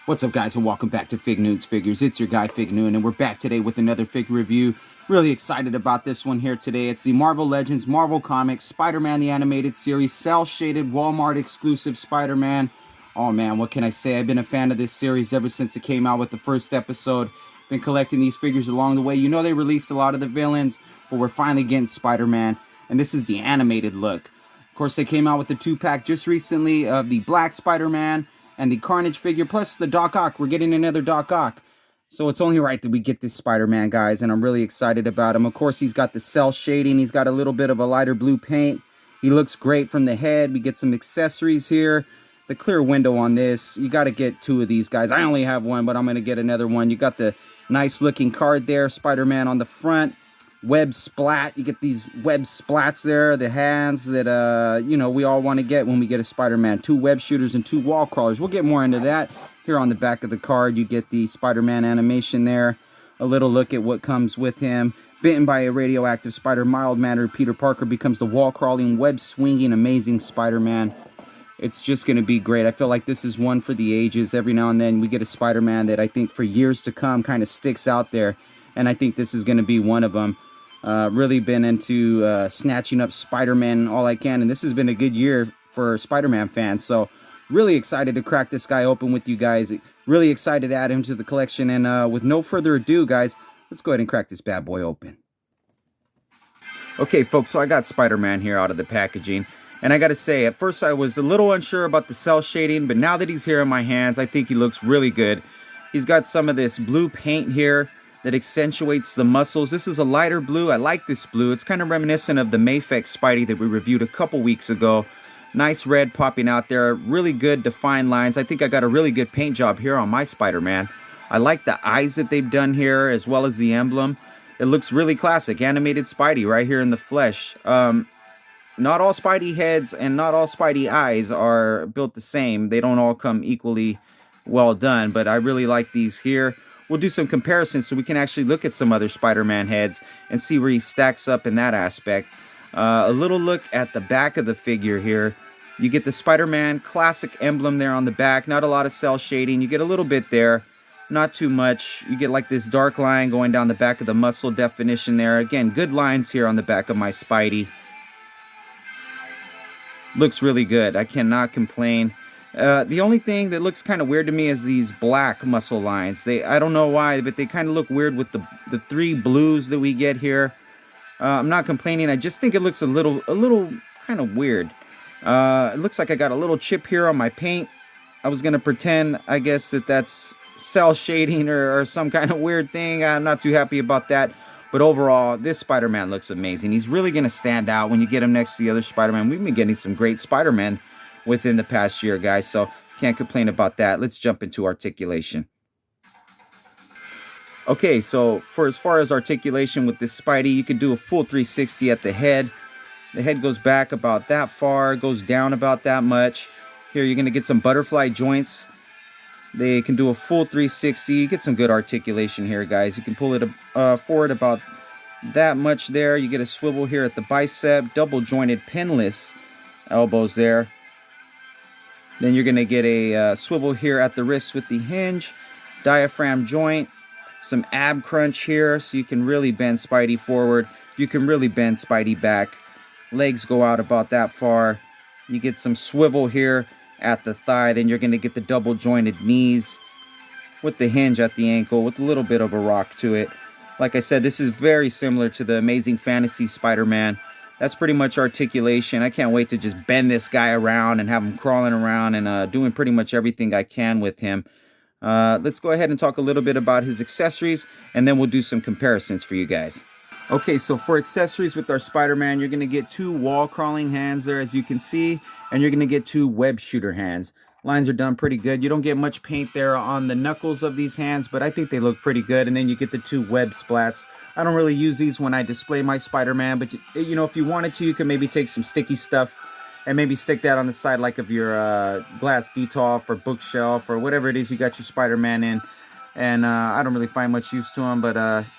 What's up, guys, and welcome back to Fig Noon's Figures. It's your guy, Fig Noon, and we're back today with another figure review. Really excited about this one here today. It's the Marvel Legends, Marvel Comics, Spider-Man the Animated Series, cel-shaded, Walmart-exclusive Spider-Man. Oh, man, what can I say? I've been a fan of this series ever since it came out with the first episode. Been collecting these figures along the way. You know they released a lot of the villains, but we're finally getting Spider-Man, and this is the animated look. Of course, they came out with the 2-pack just recently of the Black Spider-Man and the Carnage figure, plus the Doc Ock. We're getting another Doc Ock. So it's only right that we get this Spider-Man, guys, and I'm really excited about him. Of course, he's got the cell shading. He's got a little bit of a lighter blue paint. He looks great from the head. We get some accessories here. The clear window on this, you got to get 2 of these, guys. I only have 1, but I'm going to get another one. You got the nice-looking card there, Spider-Man on the front. Web splat. You get these web splats there, the hands that you know, we all want to get when we get a Spider-Man. 2 web shooters and 2 wall crawlers. We'll get more into that. Here on the back of the card, you get the Spider-Man animation there. A little look at what comes with him. Bitten by a radioactive spider, mild-mannered Peter Parker becomes the wall-crawling, web-swinging, amazing Spider-Man. It's just going to be great. I feel like this is one for the ages. Every now and then we get a Spider-Man that I think for years to come kind of sticks out there. And I think this is going to be one of them. Really been into snatching up Spider-Man all I can, and this has been a good year for Spider-Man fans, so really excited to crack this guy open with you guys. Really excited to add him to the collection, and with no further ado, guys, let's go ahead and crack this bad boy open. Okay, folks, so I got Spider-Man here out of the packaging, and I gotta say, at first I was a little unsure about the cell shading, but now that he's here in my hands, I think he looks really good. He's got some of this blue paint here that accentuates the muscles. This is a lighter blue. I like this blue. It's kind of reminiscent of the Mafex Spidey that we reviewed a couple weeks ago. Nice red popping out there. Really good defined lines. I think I got a really good paint job here on my Spider-Man. I like the eyes that they've done here as well as the emblem. It looks really classic. Animated Spidey right here in the flesh. Not all Spidey heads and not all Spidey eyes are built the same. They don't all come equally well done, but I really like these here. We'll do some comparisons so we can actually look at some other Spider-Man heads and see where he stacks up in that aspect. A little look at the back of the figure here. You get the Spider-Man classic emblem there on the back. Not a lot of cell shading. You get a little bit there. Not too much. You get like this dark line going down the back of the muscle definition there. Again, good lines here on the back of my Spidey. Looks really good. I cannot complain. The only thing that looks kind of weird to me is these black muscle lines. I don't know why, but they kind of look weird with the 3 blues that we get here. I'm not complaining. I just think it looks a little kind of weird. It looks like I got a little chip here on my paint. I was going to pretend, I guess, that's cell shading or some kind of weird thing. I'm not too happy about that. But overall, this Spider-Man looks amazing. He's really going to stand out when you get him next to the other Spider-Man. We've been getting some great Spider-Man within the past year, guys, so can't complain about that. Let's jump into articulation. Okay, so for as far as articulation with this Spidey, you can do a full 360 at the head. The head goes back about that far, goes down about that much. Here you're going to get some butterfly joints. They can do a full 360. You get some good articulation here, guys. You can pull it forward about that much there. You get a swivel here at the bicep, double jointed pinless elbows there. Then you're going to get a swivel here at the wrist with the hinge, diaphragm joint, some ab crunch here so you can really bend Spidey forward. You can really bend Spidey back. Legs go out about that far. You get some swivel here at the thigh. Then you're going to get the double jointed knees with the hinge at the ankle with a little bit of a rock to it. Like I said, this is very similar to the Amazing Fantasy Spider-Man. That's pretty much articulation. I can't wait to just bend this guy around and have him crawling around and doing pretty much everything I can with him. Let's go ahead and talk a little bit about his accessories, and then we'll do some comparisons for you guys. Okay, so for accessories with our Spider-Man, you're going to get 2 wall-crawling hands there, as you can see, and you're going to get 2 web shooter hands. Lines are done pretty good. You don't get much paint there on the knuckles of these hands, but I think they look pretty good. And then you get the 2 web splats. I don't really use these when I display my Spider-Man, but you know, if you wanted to, you can maybe take some sticky stuff and maybe stick that on the side like of your glass detolf or bookshelf or whatever it is you got your Spider-Man in. and I don't really find much use to them, but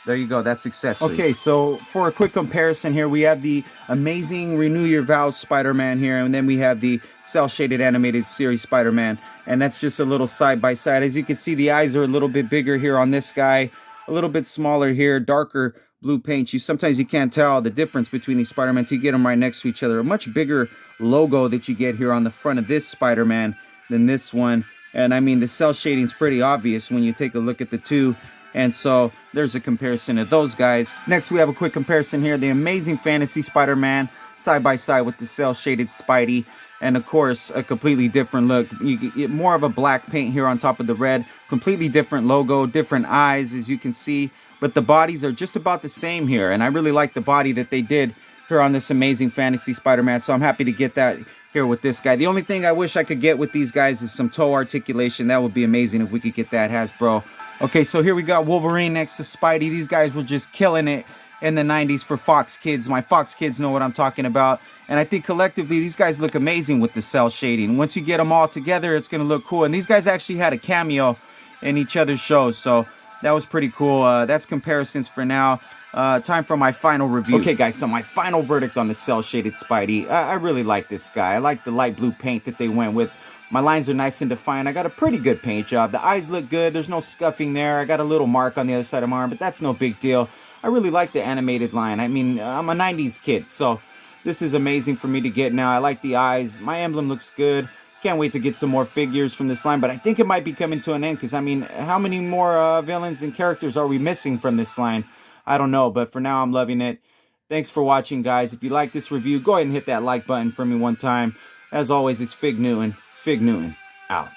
there you go, that's accessories. Okay, so for a quick comparison here, we have the amazing Renew Your Vows Spider-Man here, and then we have the cel-shaded animated series Spider-Man, and that's just a little side by side. As you can see, the eyes are a little bit bigger here on this guy, a little bit smaller here, darker blue paint. Sometimes you can't tell the difference between these Spider-Man until you get them right next to each other. A much bigger logo that you get here on the front of this Spider-Man than this one. And I mean, the cell shading is pretty obvious when you take a look at the two. And so there's a comparison of those guys. Next, we have a quick comparison here. The Amazing Fantasy Spider-Man side by side with the cell shaded Spidey. And of course, a completely different look. You get more of a black paint here on top of the red. Completely different logo, different eyes, as you can see. But the bodies are just about the same here. And I really like the body that they did here on this Amazing Fantasy Spider-Man. So I'm happy to get that here with this guy. The only thing I wish I could get with these guys is some toe articulation. That would be amazing if we could get that, Hasbro. Okay, so here we got Wolverine next to Spidey. These guys were just killing it in the 90s for Fox Kids. My Fox Kids know what I'm talking about. And I think collectively, these guys look amazing with the cell shading. Once you get them all together, it's going to look cool. And these guys actually had a cameo in each other's shows, so that was pretty cool. That's comparisons for now. Time for my final review. Okay, guys, so my final verdict on the cel-shaded Spidey. I really like this guy. I like the light blue paint that they went with. My lines are nice and defined. I got a pretty good paint job. The eyes look good. There's no scuffing there. I got a little mark on the other side of my arm, but that's no big deal. I really like the animated line. I mean, I'm a 90s kid, so this is amazing for me to get now. I like the eyes. My emblem looks good. Can't wait to get some more figures from this line, but I think it might be coming to an end because, I mean, how many more villains and characters are we missing from this line? I don't know, but for now, I'm loving it. Thanks for watching, guys. If you like this review, go ahead and hit that like button for me one time. As always, it's Fig Newton. Fig Newton, out.